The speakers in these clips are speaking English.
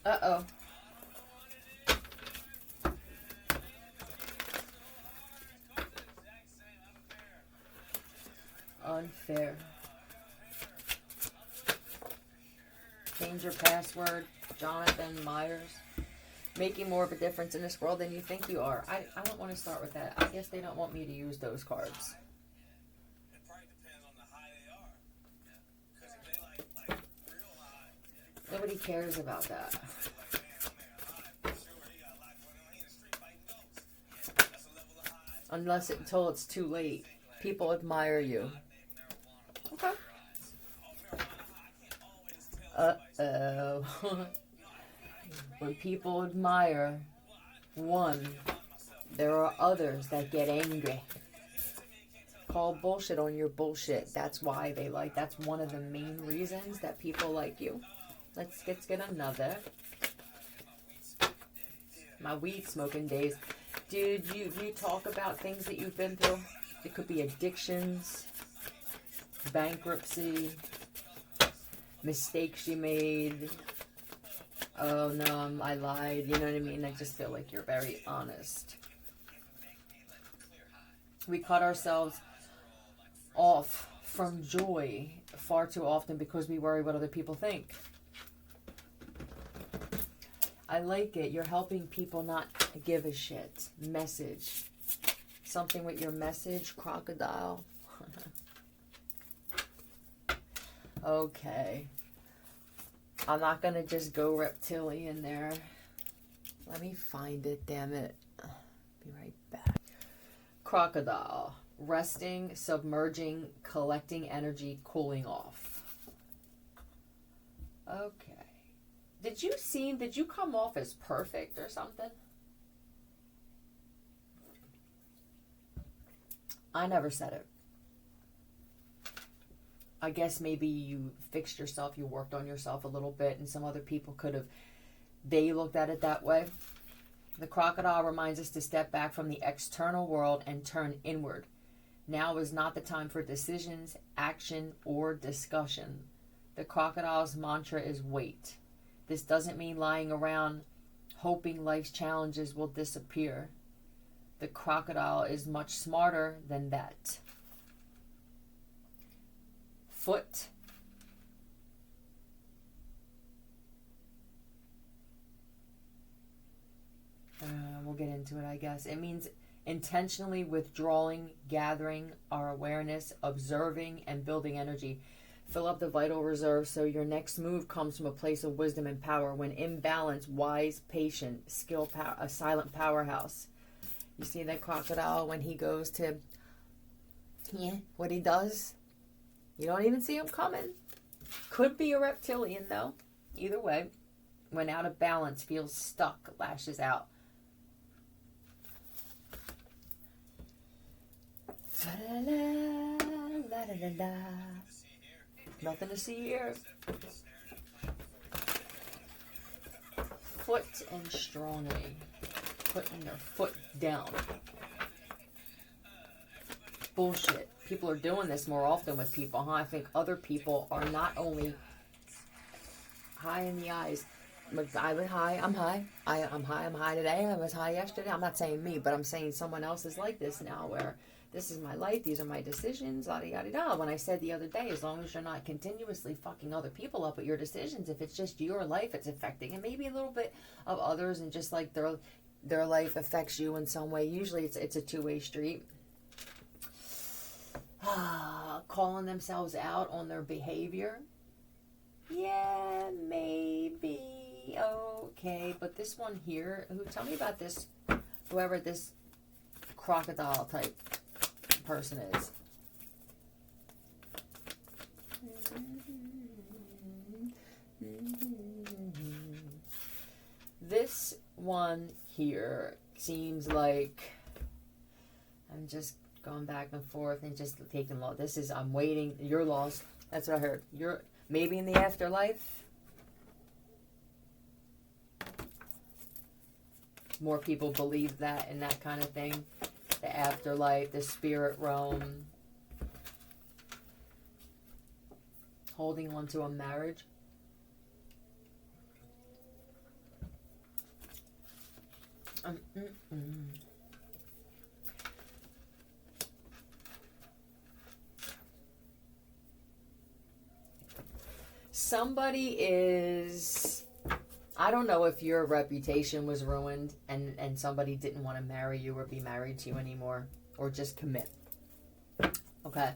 Uh-oh. Unfair. Change your password, Jonathan Myers. Making more of a difference in this world than you think you are. I don't want to start with that. I guess they don't want me to use those cards. Nobody cares about that. Until it's too late. People admire you. Okay. Uh-oh. When people admire one, there are others that get angry. Call bullshit on your bullshit. That's why they like, that's one of the main reasons that people like you. Let's get another. My weed smoking days. Dude, you talk about things that you've been through. It could be addictions, bankruptcy, mistakes you made. Oh no, I lied. You know what I mean? I just feel like you're very honest. We cut ourselves off from joy far too often because we worry what other people think. I like it. You're helping people not give a shit. Message. Something with your message, crocodile. Okay. I'm not going to just go reptilian there. Let me find it, damn it. Be right back. Crocodile. Resting, submerging, collecting energy, cooling off. Okay. Did you come off as perfect or something? I never said it. I guess maybe you fixed yourself, you worked on yourself a little bit, and some other people they looked at it that way. The crocodile reminds us to step back from the external world and turn inward. Now is not the time for decisions, action, or discussion. The crocodile's mantra is wait. This doesn't mean lying around hoping life's challenges will disappear. The crocodile is much smarter than that. Foot. We'll get into it, I guess. It means intentionally withdrawing, gathering our awareness, observing, and building energy. Fill up the vital reserve so your next move comes from a place of wisdom and power. When in balance, wise, patient, skill, a silent powerhouse. You see that crocodile when he goes to, what he does? You don't even see him coming. Could be a reptilian though. Either way, when out of balance, feels stuck, lashes out. Nothing to see here. Foot and strongly. Putting their foot down. Bullshit. People are doing this more often with people, huh? I think other people are not only high in the eyes. I was high, I'm high. I'm high today. I was high yesterday. I'm not saying me, but I'm saying someone else is like this now where this is my life, these are my decisions, yada yada yada. When I said the other day, as long as you're not continuously fucking other people up with your decisions, if it's just your life it's affecting, and maybe a little bit of others, and just like their life affects you in some way. Usually it's a two-way street. Calling themselves out on their behavior. Yeah, maybe. Okay, but this one here, tell me about this, whoever this crocodile type person is. This one here seems like I'm just going back and forth and just taking loss. This is, I'm waiting. You're lost. That's what I heard. You're maybe in the afterlife. More people believe that and that kind of thing. The afterlife, the spirit realm. Holding on to a marriage. Mm, mm, mm. Somebody is, I don't know if your reputation was ruined and somebody didn't want to marry you or be married to you anymore or just commit. Okay.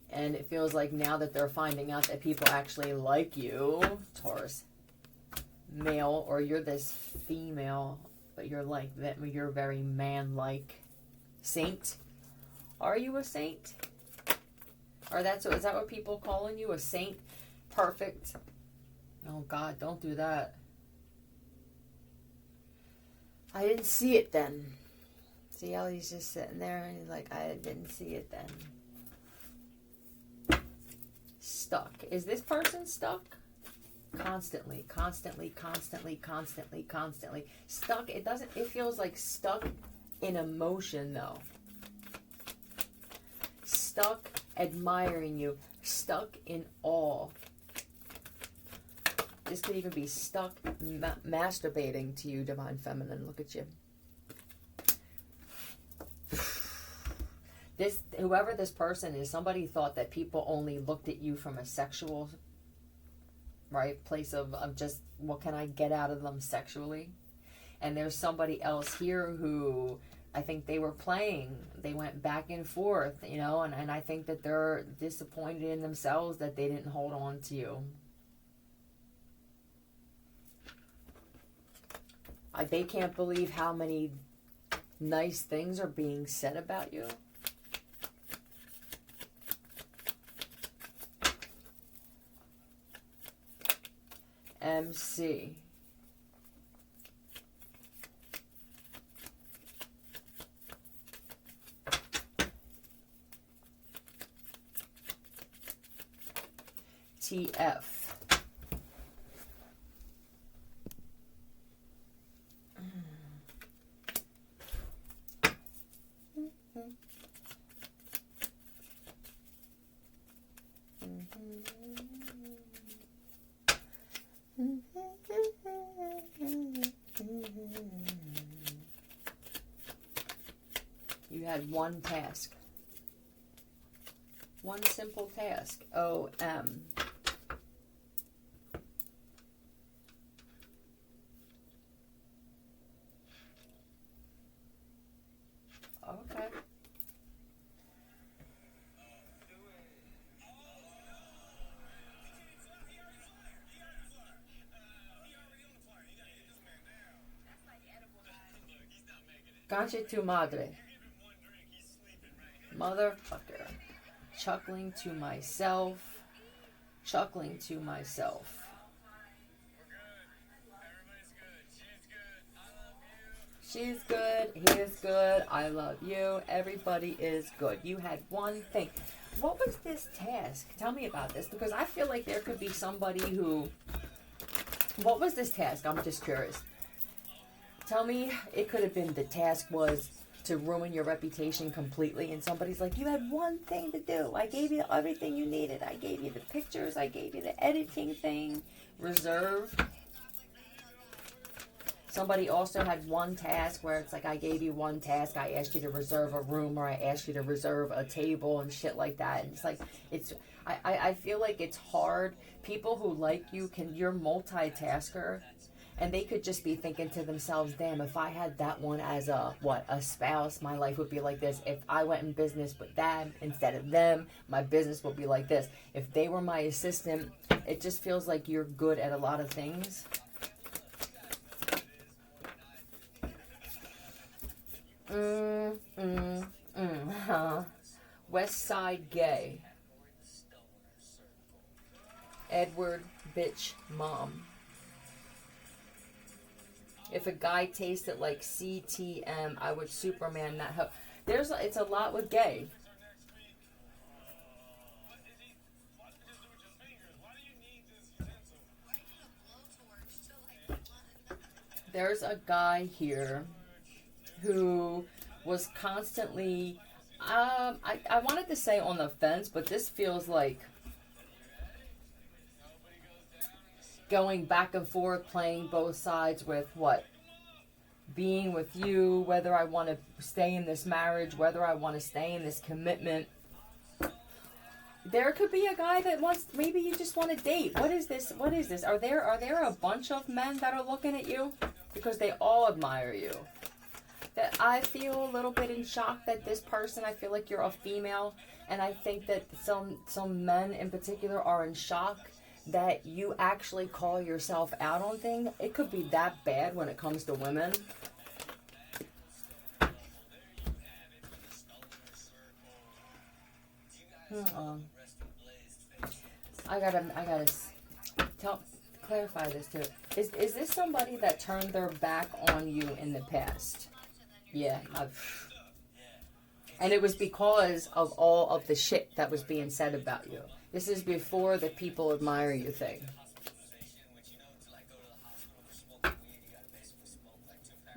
And it feels like now that they're finding out that people actually like you, Taurus, male, or you're this female, but you're like that, you're very man-like. Saint. Are you a saint? Or is that what people calling you? A saint? Perfect. Oh God, don't do that. I didn't see it then. See how he's just sitting there and he's like, I didn't see it then. Stuck. Is this person stuck? Constantly. Stuck. It feels like stuck in emotion though. Stuck admiring you. Stuck in awe. This could even be stuck masturbating to you, Divine Feminine. Look at you. Whoever this person is, somebody thought that people only looked at you from a sexual, right, place of just what can I get out of them sexually. And there's somebody else here who I think they were playing. They went back and forth, and I think that they're disappointed in themselves that they didn't hold on to you. They can't believe how many nice things are being said about you. MC. TF. You had one task. One simple task. OM. Okay. Concha tu madre. Motherfucker. Chuckling to myself. Chuckling to myself. She's good. He is good. I love you. Everybody is good. You had one thing. What was this task? Tell me about this, because I feel like there could be somebody who... What was this task? I'm just curious. Tell me, it could have been the task was to ruin your reputation completely, and somebody's like, you had one thing to do. I gave you everything you needed. I gave you the pictures. I gave you the editing thing. Reserve. Somebody also had one task where it's like, I gave you one task. I asked you to reserve a room, or I asked you to reserve a table and shit like that. And it's like, I feel like it's hard. People who like you you're multitasker, and they could just be thinking to themselves, damn, if I had that one as a spouse, my life would be like this. If I went in business with them instead of them, my business would be like this. If they were my assistant, it just feels like you're good at a lot of things. West Side Gay. Edward Bitch Mom. If a guy tasted like CTM, I would Superman that hoe. It's a lot with gay. There's a guy here who was constantly, I wanted to say on the fence, but this feels like going back and forth, playing both sides with what? being with you, whether I want to stay in this marriage, whether I want to stay in this commitment. There could be a guy that wants, maybe you just want to date. What is this? What is this? Are there a bunch of men that are looking at you? Because they all admire you. That I feel a little bit in shock that this person, I feel like you're a female, and I think that some men in particular are in shock that you actually call yourself out on things. It could be that bad when it comes to women. I gotta clarify this too. Is this somebody that turned their back on you in the past? Yeah, and it was because of all of the shit that was being said about you. This is before the people admire you thing.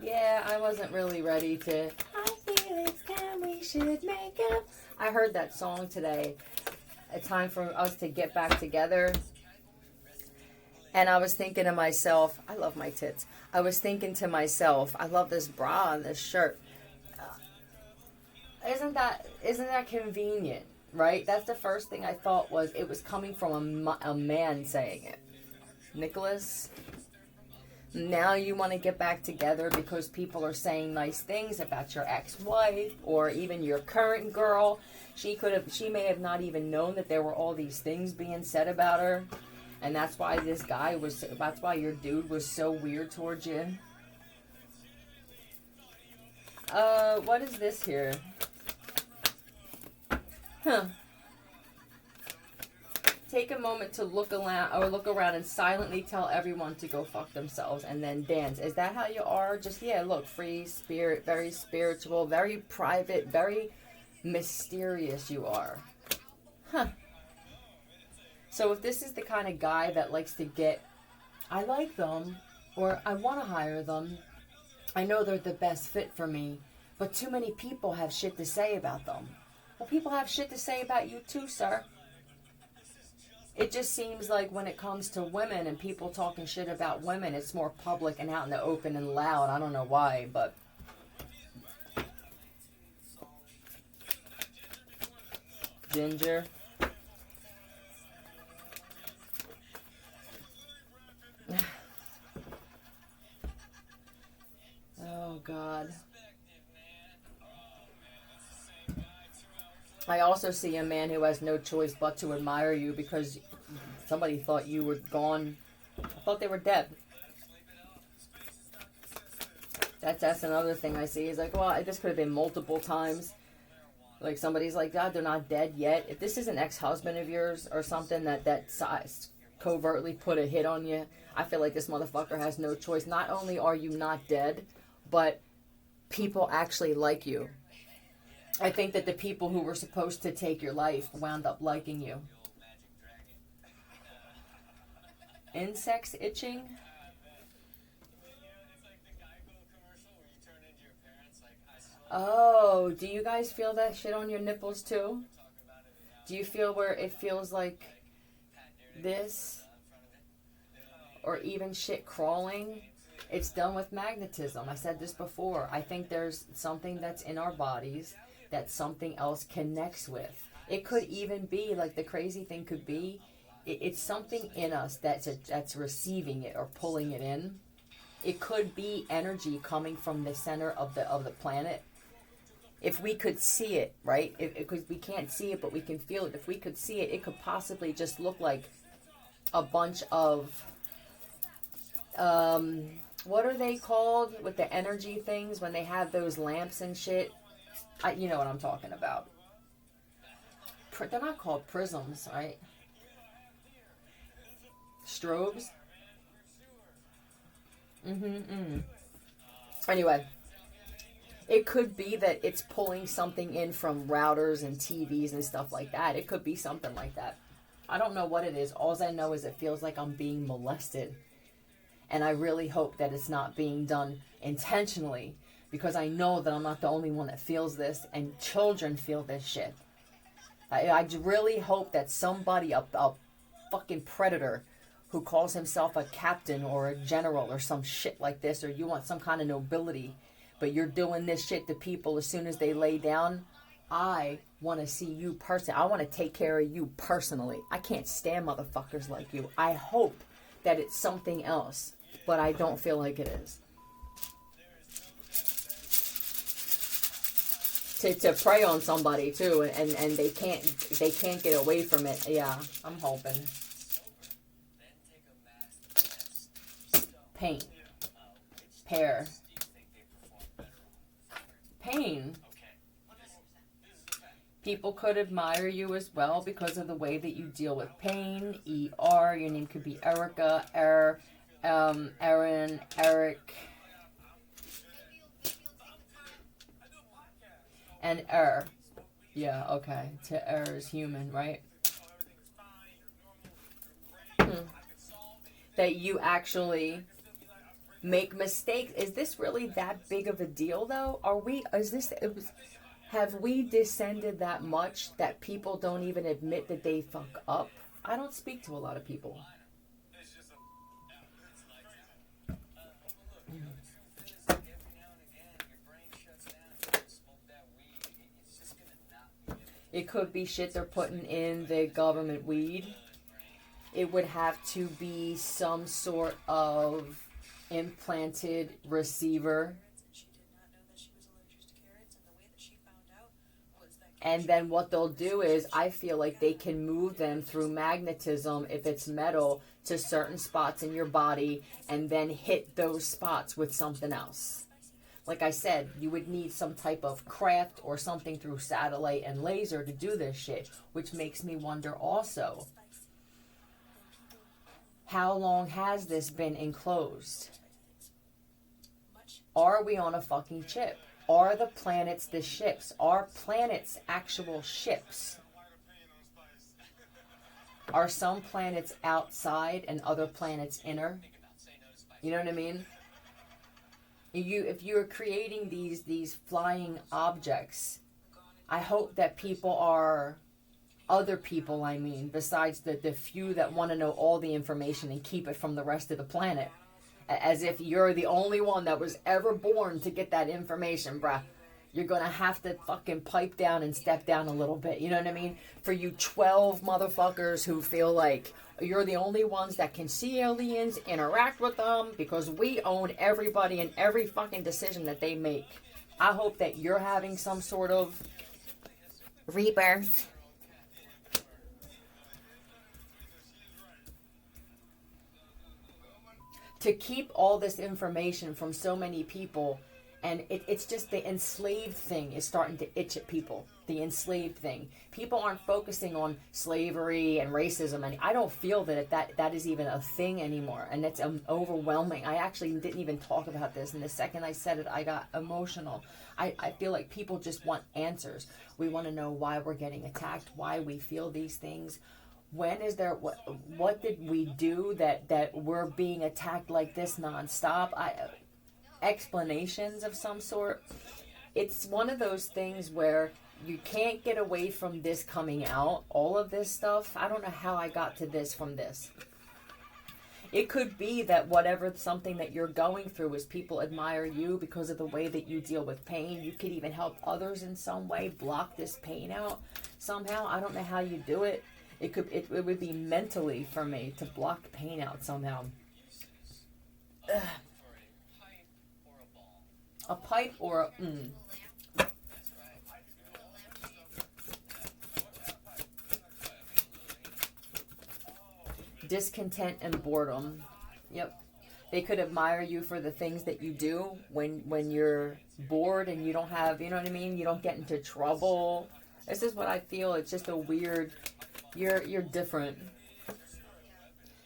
Yeah, I wasn't really ready to. I feel it's time we should make up. I heard that song today. A time for us to get back together. And I was thinking to myself, I love my tits. I was thinking to myself, I love this bra and this shirt. Isn't that convenient, right? That's the first thing I thought was it was coming from a man saying it. Nicholas, now you want to get back together because people are saying nice things about your ex-wife or even your current girl. She may have not even known that there were all these things being said about her. And that's why that's why your dude was so weird towards you. What is this here? Take a moment to look around and silently tell everyone to go fuck themselves and then dance. Is that how you are? Just, yeah, look, free spirit, very spiritual, very private, very mysterious you are. So if this is the kind of guy that likes to get, I like them, or I want to hire them, I know they're the best fit for me, but too many people have shit to say about them. Well, people have shit to say about you too, sir. It just seems like when it comes to women and people talking shit about women, it's more public and out in the open and loud. I don't know why, but... Ginger. Oh, God. I also see a man who has no choice but to admire you because somebody thought you were gone. I thought they were dead. That's another thing I see. Is like, well, this could have been multiple times. Like somebody's like, God, they're not dead yet. If this is an ex-husband of yours or something that size covertly put a hit on you, I feel like this motherfucker has no choice. Not only are you not dead, but people actually like you. I think that the people who were supposed to take your life wound up liking you. Insects itching? Oh, do you guys feel that shit on your nipples too? Do you feel where it feels like this? Or even shit crawling? It's done with magnetism. I said this before. I think there's something that's in our bodies that something else connects with. It could even be, like the crazy thing could be, it's something in us that's receiving it or pulling it in. It could be energy coming from the center of the planet. If we could see it, right? Because we can't see it, but we can feel it. If we could see it, it could possibly just look like a bunch of, what are they called with the energy things when they have those lamps and shit? You know what I'm talking about. They're not called prisms, right? Strobes? Anyway, it could be that it's pulling something in from routers and TVs and stuff like that. It could be something like that. I don't know what it is. All I know is it feels like I'm being molested. And I really hope that it's not being done intentionally, because I know that I'm not the only one that feels this, and children feel this shit. I really hope that somebody, a fucking predator, who calls himself a captain or a general or some shit like this, or you want some kind of nobility, but you're doing this shit to people as soon as they lay down, I want to see you personally. I want to take care of you personally. I can't stand motherfuckers like you. I hope that it's something else, but I don't feel like it is. To prey on somebody too, and they can't get away from it. Yeah, I'm hoping. Pain. Pair. Pain. People could admire you as well because of the way that you deal with pain. E-R, your name could be Erica, Erin, Eric. And yeah, okay. To err is human, right? That you actually make mistakes. Is this really that big of a deal, though? Have we descended that much that people don't even admit that they fuck up? I don't speak to a lot of people. It could be shit they're putting in the government weed. It would have to be some sort of implanted receiver. And then what they'll do is, I feel like they can move them through magnetism, if it's metal, to certain spots in your body and then hit those spots with something else. Like I said, you would need some type of craft or something through satellite and laser to do this shit, which makes me wonder also, how long has this been enclosed? Are we on a fucking chip? Are the planets the ships? Are planets actual ships? Are some planets outside and other planets inner? You know what I mean? If you're creating these flying objects, I hope that people are, other people I mean, besides the few that want to know all the information and keep it from the rest of the planet. As if you're the only one that was ever born to get that information, bruh. You're going to have to fucking pipe down and step down a little bit. You know what I mean? For you 12 motherfuckers who feel like you're the only ones that can see aliens, interact with them, because we own everybody and every fucking decision that they make. I hope that you're having some sort of rebirth. To keep all this information from so many people, and it's just the enslaved thing is starting to itch at people. The enslaved thing. People aren't focusing on slavery and racism, and I don't feel that is even a thing anymore, and it's overwhelming. I actually didn't even talk about this, and the second I said it, I got emotional. I feel like people just want answers. We want to know why we're getting attacked, why we feel these things. When is there, what did we do that we're being attacked like this nonstop? Explanations of some sort. It's one of those things where you can't get away from this coming out. All of this stuff, I don't know how I got to this from this. It could be that something that you're going through is people admire you because of the way that you deal with pain. You could even help others in some way, block this pain out somehow. I don't know how you do it. It would be mentally for me to block pain out somehow. Ugh. A pipe or a discontent and boredom. Yep. They could admire you for the things that you do when you're bored and you don't have, you know what I mean? You don't get into trouble. This is what I feel. It's just a weird, you're different.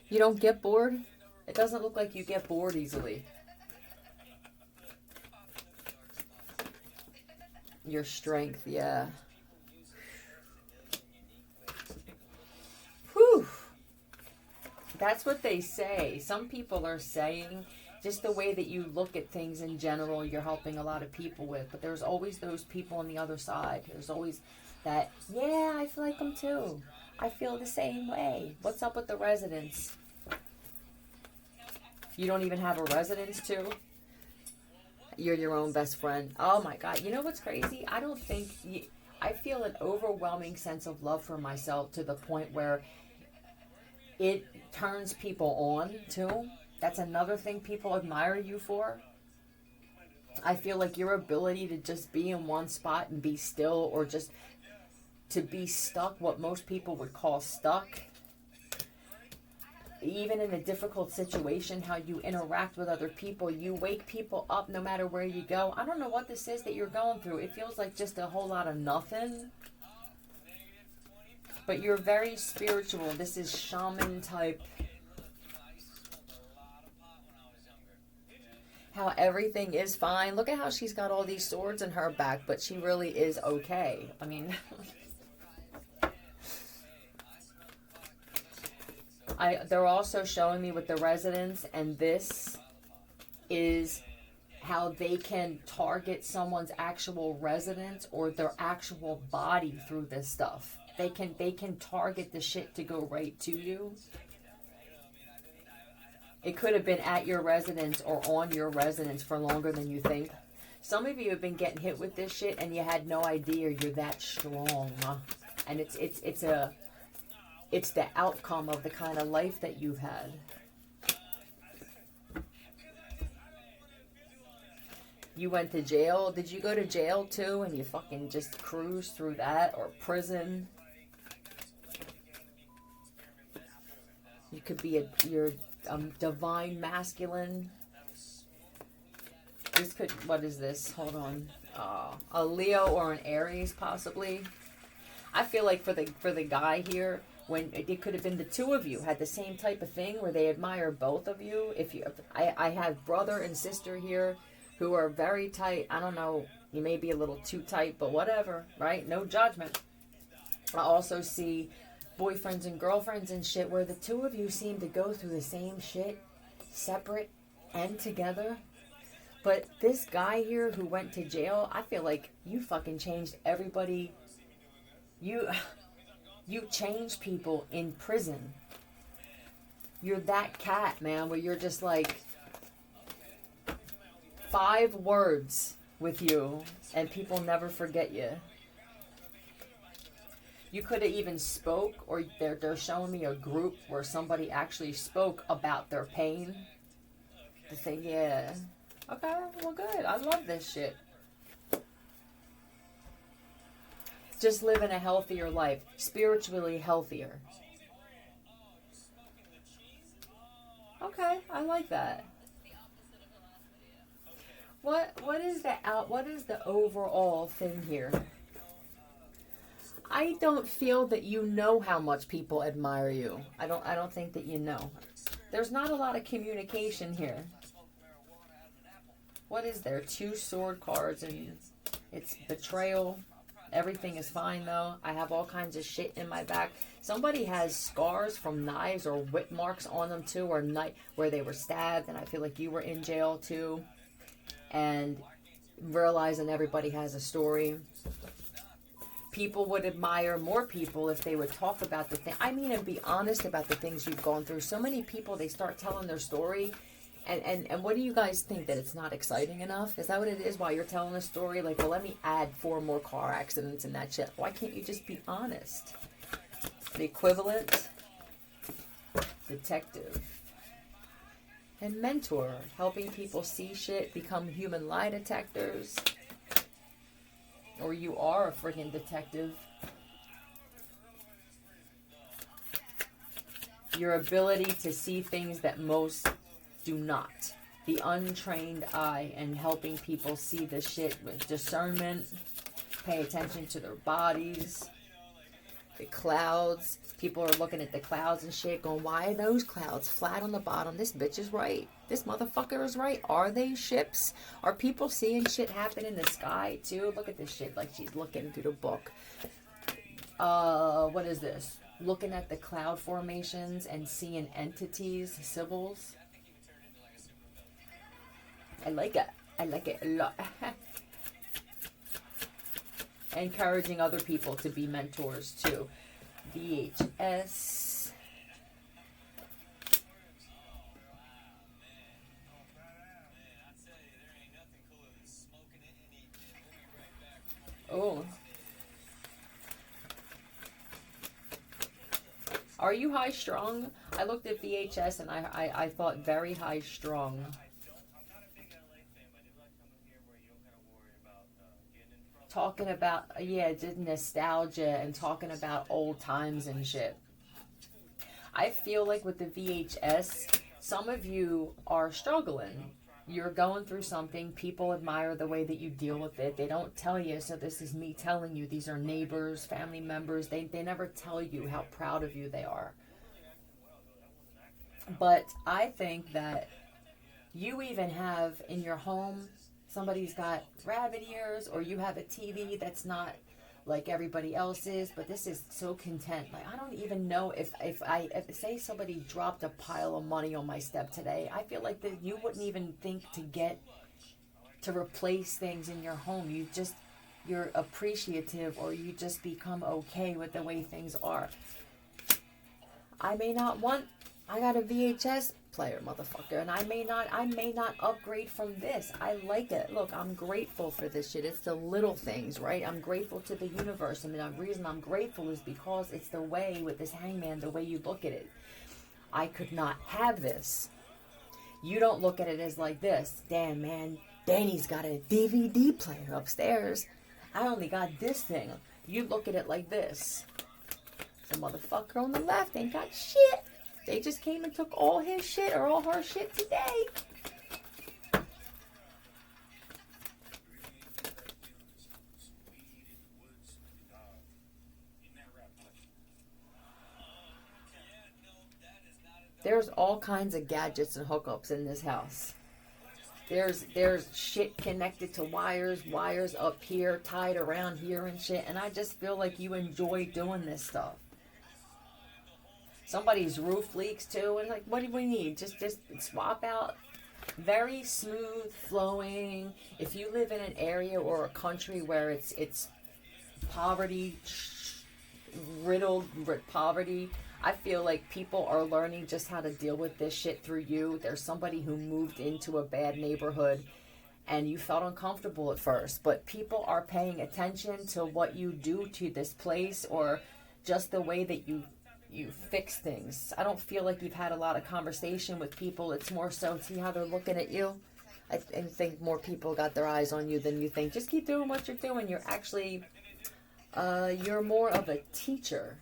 You don't get bored? It doesn't look like you get bored easily. Your strength, yeah. Whew. That's what they say. Some people are saying just the way that you look at things in general, you're helping a lot of people with. But there's always those people on the other side. There's always that, yeah, I feel like them too. I feel the same way. What's up with the residents? You don't even have a residence too. You're your own best friend. Oh my God. You know what's crazy? I don't think I feel an overwhelming sense of love for myself to the point where it turns people on too. That's another thing people admire you for. I feel like your ability to just be in one spot and be still, or just to be stuck, what most people would call stuck, even in a difficult situation, how you interact with other people, you wake people up no matter where you go. I don't know what this is that you're going through. It feels like just a whole lot of nothing. But you're very spiritual. This is shaman type. How everything is fine. Look at how she's got all these swords in her back, but she really is okay. I mean... they're also showing me with the residents, and this is how they can target someone's actual residence or their actual body through this stuff. They can target the shit to go right to you. It could have been at your residence or on your residence for longer than you think. Some of you have been getting hit with this shit and you had no idea you're that strong. And it's the outcome of the kind of life that you've had. You went to jail. Did you go to jail too and you fucking just cruised through that? Or prison? You could be you're divine masculine. This could, what is this? Hold on. A Leo or an Aries possibly. I feel like for the guy here, when it could have been the two of you had the same type of thing where they admire both of you. I have brother and sister here who are very tight. I don't know, you may be a little too tight, but whatever, right? No judgment. I also see boyfriends and girlfriends and shit where the two of you seem to go through the same shit, separate and together. But this guy here who went to jail, I feel like you fucking changed everybody. You change people in prison. You're that cat, man, where you're just like 5 words with you and people never forget you. You could have even spoke, or they're showing me a group where somebody actually spoke about their pain. The thing, yeah. Okay, well good. I love this shit. Just living a healthier life, spiritually healthier. Okay, I like that. What is the overall thing here? I don't feel that you know how much people admire you. I don't think that you know. There's not a lot of communication here. What is there? 2 sword cards and it's betrayal. Everything is fine though. I have all kinds of shit in my back. Somebody has scars from knives or whip marks on them too, or where they were stabbed, and I feel like you were in jail too. And realizing everybody has a story. People would admire more people if they would talk about the thing. I mean, and be honest about the things you've gone through. So many people, they start telling their story. And what do you guys think? That it's not exciting enough? Is that what it is? While you're telling a story, like, well, let me add 4 more car accidents and that shit. Why can't you just be honest? The equivalent, detective, and mentor, helping people see shit, become human lie detectors. Or you are a freaking detective. Your ability to see things that most do not. The untrained eye, and helping people see the shit with discernment, pay attention to their bodies, the clouds. People are looking at the clouds and shit going, why are those clouds flat on the bottom? This bitch is right. This motherfucker is right. Are they ships? Are people seeing shit happen in the sky too? Look at this shit like she's looking through the book. What is this? Looking at the cloud formations and seeing entities, symbols. I like it. I like it a lot. Encouraging other people to be mentors too. DHS. Are you high strung? I looked at VHS and I thought very high strung. Talking about, yeah, just nostalgia and talking about old times and shit. I feel like with the VHS, some of you are struggling. You're going through something. People admire the way that you deal with it. They don't tell you, so this is me telling you. These are neighbors, family members. They never tell you how proud of you they are. But I think that you even have in your home, somebody's got rabbit ears, or you have a TV that's not like everybody else's, but this is so content. Like, I don't even know if say somebody dropped a pile of money on my step today, I feel like that you wouldn't even think to replace things in your home. You're appreciative, or you just become okay with the way things are. I got a VHS player, motherfucker, and I may not upgrade from this. I like it. Look, I'm grateful for this shit. It's the little things, right? I'm grateful to the universe. I mean, the reason I'm grateful is because it's the way, with this hangman, the way you look at it. I could not have this. You don't look at it as like this. Damn, man, Danny's got a DVD player upstairs. I only got this thing. You look at it like this. The motherfucker on the left ain't got shit. They just came and took all his shit or all her shit today. There's all kinds of gadgets and hookups in this house. There's shit connected to wires up here, tied around here and shit. And I just feel like you enjoy doing this stuff. Somebody's roof leaks too, and like, what do we need? Just swap out. Very smooth flowing. If you live in an area or a country where it's poverty riddled with poverty, I feel like people are learning just how to deal with this shit through you. There's somebody who moved into a bad neighborhood and you felt uncomfortable at first, but people are paying attention to what you do to this place, or just the way that you fix things. I don't feel like you've had a lot of conversation with people. It's more so, see how they're looking at you? I think more people got their eyes on you than you think. Just keep doing what you're doing. You're actually, you're more of a teacher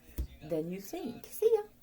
than you think. See ya.